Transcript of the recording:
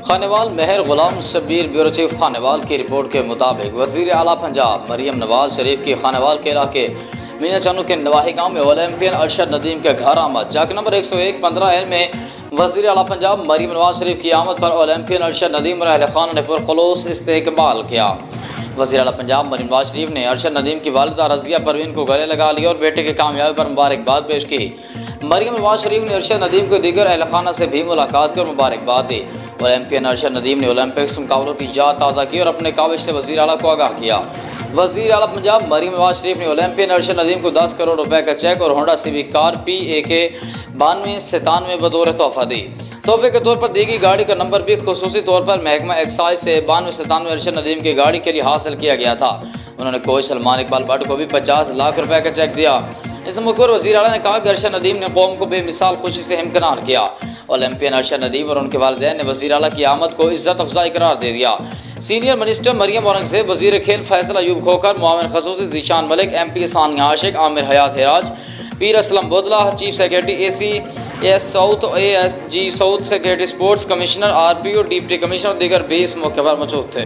खानेवाल मेहर गुलाम Shabbir bureau chief Khanewal की report के मुताबिक वज़ीर आला पंजाब मरियम नवाज शरीफ की खानेवाल के इलाके मीना चानू के नवाही गाँव में ओलंपियन अरशद नदीम के घर आमद। जाक नंबर 101 15 में वज़ीर आला पंजाब मरियम नवाज शरीफ की आमद पर ओलंपियन अरशद नदीम और अहल खाना ने पुरखुलूस इस्तकबाल किया। वज़ीर आला पंजाब मरियम नवाज शरीफ ने अरशद नदीम की वालिदा रज़िया परवीन को गले लगा लिया और बेटे की कामयाबी पर मुबारकबाद पेश की। मरियम नवाज शरीफ ने अरशद नदीम को दीगर अहल खाना से भी मुलाकात कर मुबारकबाद दी। ओलंपियन अरशद नदीम ने ओलंपिक्स मुकाबलों की याद ताज़ा की और अपने काविश से वज़ीर आला को आगाह किया। वज़ीर आला पंजाब मरियम नवाज शरीफ ने ओलंपियन अरशद नदीम को 10 करोड़ रुपए का चेक और होंडा सिविक कार PAK 9297 बतौर तोहफा दी। तोहफे के तौर पर दी गई गाड़ी का नंबर भी खुसूसी तौर पर महकमा एक्साइज से 9297 अरशद नदीम की गाड़ी के लिए हासिल किया गया था। उन्होंने कोच सलमान इकबाल भट्ट को भी 50 लाख रुपए का चेक दिया। इस मौके पर वज़ीर आला ने कहा कि अरशद नदीम ने कौम को बेमिसाल खुशी से हमकिनार किया। ओलंपियन अरशद नदीम और उनके वालिदैन ने वज़ीर आला की आमद को इज़्ज़त अफजाई करार दे दिया। सीनियर मिनिस्टर मरियम औरंगज़ेब, वज़ीर खेल फैसल अयूब खोखर, मुआविन खसूसी ज़ीशान मलिक, MP सानिया आशिक, आमिर हयात हेराज, पीर Aslam Bodla, chief secretary ACS south, ASG south, secretary sports, commissioner RPO, deputy commissioner और दीगर भी इस मौके पर मौजूद थे।